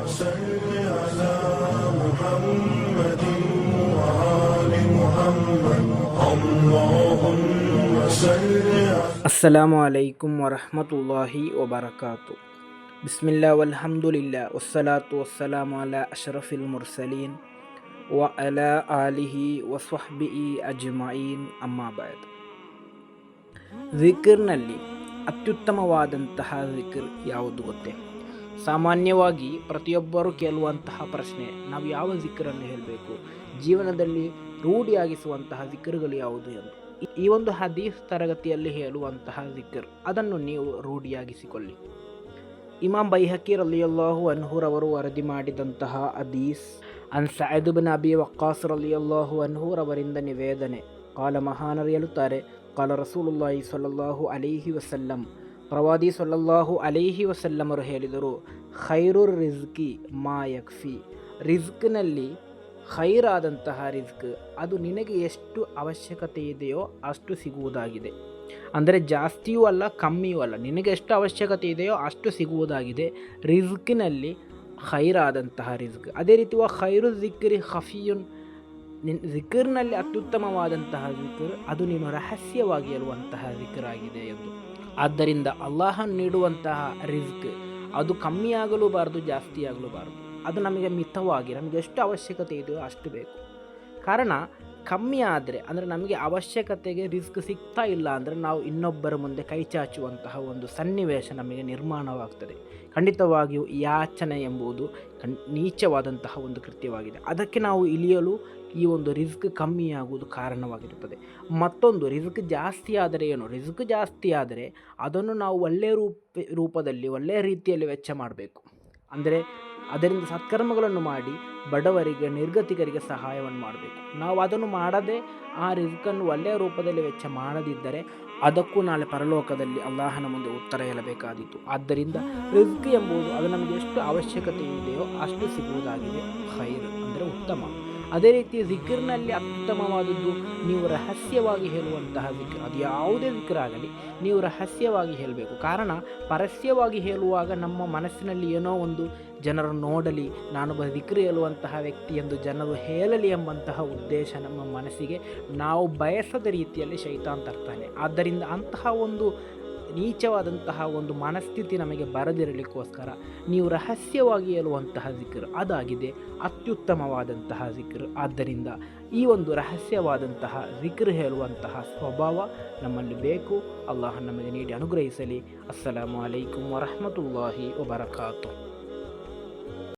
صل على محمد وآل محمد اللهم صل ಅಸ್ಸಲಾಮು ಅಲೈಕುಂ ವರಹಮತುಲ್ಲಾಹಿ ವಬರಕಾತು. ಬಿಸ್ಮಿಲ್ಲಾ ವಲ್ಹಮ್ದುಲಿಲ್ಲಾ ವಸ್ಸಲಾತು ವಸ್ಸಲಾಮು ಅಲಾ ಅಶ್ರಫಿಲ್ ಮುರ್ಸಲೀನ್ ವ ಅಲಾ ಆಲಿಹಿ ವಸ್ವಹ್ಬಿಹಿ ಅಜ್ಮഈನ್. ಅಮ್ಮಾ ಬಅದ್. ಜಿಕ್ರ್ನಲ್ಲಿ ಅತ್ಯುತ್ತಮವಾದಂತಹ ಜಿಕ್ರ್ ಯಾವುದು ಗೊತ್ತೇ? ಸಾಮಾನ್ಯವಾಗಿ ಪ್ರತಿಯೊಬ್ಬರು ಕೇಳುವಂತಹ ಪ್ರಶ್ನೆ, ನಾವು ಯಾವ ಜಿಕ್ರನ್ನು ಹೇಳಬೇಕು, ಜೀವನದಲ್ಲಿ ರೂಢಿಯಾಗಿಸುವಂತಹ ಜಿಕ್ರ್ಗಳು ಯಾವುದು ಎಂದು. ಈ ಒಂದು ಹದೀಸ್ ತರಗತಿಯಲ್ಲಿ ಹೇಳುವಂತಹ ಜಿಕ್ರ್, ಅದನ್ನು ನೀವು ರೂಢಿಯಾಗಿಸಿಕೊಳ್ಳಿ. ಇಮಾಮ್ ಬೈಹಕಿ ರಲಿಯಲ್ಲಾಹು ಅನ್ಹು ರವರು ವರದಿ ಮಾಡಿದಂತಹ ಹದೀಸ್, ಅನ್ ಸಅದ್ ಬಿನ್ ಅಬಿ ವಕ್ಕಾಸ್ ರಲಿಯಲ್ಲಾಹು ಅನ್ಹು ರವರಿಂದ ನಿವೇದನೆ. ಕಾಲ ಮಹಾನರು ಹೇಳುತ್ತಾರೆ, ಕಾಲ ರಸೂಲುಲ್ಲಾಹಿ ಸ್ವಲ್ಲಲ್ಲಾಹು ಅಲೈಹಿ ವಸಲ್ಲಂ, ಪ್ರವಾದಿ ಸ್ವಲ್ಲಲ್ಲಾಹು ಅಲೈಹಿ ವಸಲ್ಲಮರು ಹೇಳಿದರು, ಖೈರುರ್ ರಿಜ್ಕಿ ಮಾ ಯಕ್ಫಿ. ರಿಜ್ಕ್ನಲ್ಲಿ ಖೈರಾದಂತಹ ರಿಜ್ಕ್ ಅದು ನಿನಗೆ ಎಷ್ಟು ಅವಶ್ಯಕತೆ ಇದೆಯೋ ಅಷ್ಟು ಸಿಗುವುದಾಗಿದೆ. ಅಂದರೆ ಜಾಸ್ತಿಯೂ ಅಲ್ಲ ಕಮ್ಮಿಯೂ ಅಲ್ಲ, ನಿನಗೆ ಎಷ್ಟು ಅವಶ್ಯಕತೆ ಇದೆಯೋ ಅಷ್ಟು ಸಿಗುವುದಾಗಿದೆ ರಿಜ್ಕಿನಲ್ಲಿ ಖೈರಾದಂತಹ ರಿಜ್ಕ್. ಅದೇ ರೀತಿ ಖೈರು ಜಿಕ್ರಿ ಖಫಿಯುನ್, ಜಿಕ್ರ್ನಲ್ಲಿ ಅತ್ಯುತ್ತಮವಾದಂತಹ ಜಿಕ್ರ್ ಅದು ನೀನು ರಹಸ್ಯವಾಗಿ ಹೇಳುವಂತಹ ಜಿಕ್ರ್ ಆಗಿದೆ ಎಂದು. ಆದ್ದರಿಂದ ಅಲ್ಲಾಹನು ನೀಡುವಂತಹ ರಿಜ್ಕ್ ಅದು ಕಮ್ಮಿಯಾಗಲೂ ಬಾರದು, ಜಾಸ್ತಿ ಆಗಲೂಬಾರದು. ಅದು ನಮಗೆ ಮಿತವಾಗಿ, ನಮಗೆ ಎಷ್ಟು ಅವಶ್ಯಕತೆ ಇದೆಯೋ ಅಷ್ಟು ಬೇಕು. ಕಾರಣ ಕಮ್ಮಿ ಆದರೆ, ಅಂದರೆ ನಮಗೆ ಅವಶ್ಯಕತೆಗೆ ರಿಸ್ಕ್ ಸಿಗ್ತಾ ಇಲ್ಲ ಅಂದರೆ ನಾವು ಇನ್ನೊಬ್ಬರ ಮುಂದೆ ಕೈ ಚಾಚುವಂತಹ ಒಂದು ಸನ್ನಿವೇಶ ನಮಗೆ ನಿರ್ಮಾಣವಾಗ್ತದೆ. ಖಂಡಿತವಾಗಿಯೂ ಯಾಚನೆ ಎಂಬುದು ನೀಚವಾದಂತಹ ಒಂದು ಕೃತ್ಯವಾಗಿದೆ. ಅದಕ್ಕೆ ನಾವು ಇಳಿಯಲು ಈ ಒಂದು ರಿಸ್ಕ್ ಕಮ್ಮಿಯಾಗುವುದು ಕಾರಣವಾಗಿರುತ್ತದೆ. ಮತ್ತೊಂದು, ರಿಸ್ಕ್ ಜಾಸ್ತಿ ಆದರೆ ಏನು, ರಿಸ್ಕ್ ಜಾಸ್ತಿ ಆದರೆ ಅದನ್ನು ನಾವು ಒಳ್ಳೆಯ ರೂಪದಲ್ಲಿ ಒಳ್ಳೆಯ ರೀತಿಯಲ್ಲಿ ವೆಚ್ಚ ಮಾಡಬೇಕು. ಅಂದರೆ ಅದರಿಂದ ಸತ್ಕರ್ಮಗಳನ್ನು ಮಾಡಿ ಬಡವರಿಗೆ, ನಿರ್ಗತಿಕರಿಗೆ ಸಹಾಯವನ್ನು ಮಾಡಬೇಕು. ನಾವು ಅದನ್ನು ಮಾಡದೆ ಆ ರಿಸ್ಕನ್ನು ಒಳ್ಳೆಯ ರೂಪದಲ್ಲಿ ವೆಚ್ಚ ಮಾಡದಿದ್ದರೆ ಅದಕ್ಕೂ ನಾಳೆ ಪರಲೋಕದಲ್ಲಿ ಅಲ್ಲಾಹನ ಮುಂದೆ ಉತ್ತರ ಹೇಳಬೇಕಾದೀತು. ಆದ್ದರಿಂದ ರಿಸ್ಕ್ ಎಂಬುದು ಅದು ನಮಗೆ ಎಷ್ಟು ಅವಶ್ಯಕತೆ ಇದೆಯೋ ಅಷ್ಟು ಸಿಗುವುದಾಗಿದೆ ಖೈರ್, ಅಂದರೆ ಉತ್ತಮ. ಅದೇ ರೀತಿ ಜಿಕ್ರ್ನಲ್ಲಿ ಅತ್ಯುತ್ತಮವಾದದ್ದು ನೀವು ರಹಸ್ಯವಾಗಿ ಹೇಳುವಂತಹ ಜಿಕ್ರ್. ಅದು ಯಾವುದೇ ಜಿಕ್ರ್ ಆಗಲಿ ನೀವು ರಹಸ್ಯವಾಗಿ ಹೇಳಬೇಕು. ಕಾರಣ ಪರಸ್ಯವಾಗಿ ಹೇಳುವಾಗ ನಮ್ಮ ಮನಸ್ಸಿನಲ್ಲಿ ಏನೋ ಒಂದು ಜನರು ನೋಡಲಿ, ನಾನೊಬ್ಬ ಜಿಕ್ರ್ ಹೇಳುವಂತಹ ವ್ಯಕ್ತಿ ಎಂದು ಜನರು ಹೇಳಲಿ ಎಂಬಂತಹ ಉದ್ದೇಶ ನಮ್ಮ ಮನಸ್ಸಿಗೆ ನಾವು ಬಯಸದ ರೀತಿಯಲ್ಲಿ ಶೈತಾನ್ ತರ್ತಾನೆ. ಆದ್ದರಿಂದ ಅಂತಹ ಒಂದು ನೀಚವಾದಂತಹ ಒಂದು ಮನಸ್ಥಿತಿ ನಮಗೆ ಬರದಿರಲಿಕ್ಕೋಸ್ಕರ ನೀವು ರಹಸ್ಯವಾಗಿ ಹೇಳುವಂತಹ ಜಿಕ್ರ್ ಅದಾಗಿದೆ ಅತ್ಯುತ್ತಮವಾದಂತಹ ಜಿಕ್ರ್. ಆದ್ದರಿಂದ ಈ ಒಂದು ರಹಸ್ಯವಾದಂತಹ ಜಿಕ್ರ್ ಹೇಳುವಂತಹ ಸ್ವಭಾವ ನಮ್ಮಲ್ಲಿ ಬೇಕು. ಅಲ್ಲಾಹ ನಮಗೆ ನೀಡಿ ಅನುಗ್ರಹಿಸಲಿ. ಅಸ್ಸಲಾಮು ಅಲೈಕುಂ ವರಹಮತುಲ್ಲಾಹಿ ವಬರಕಾತು.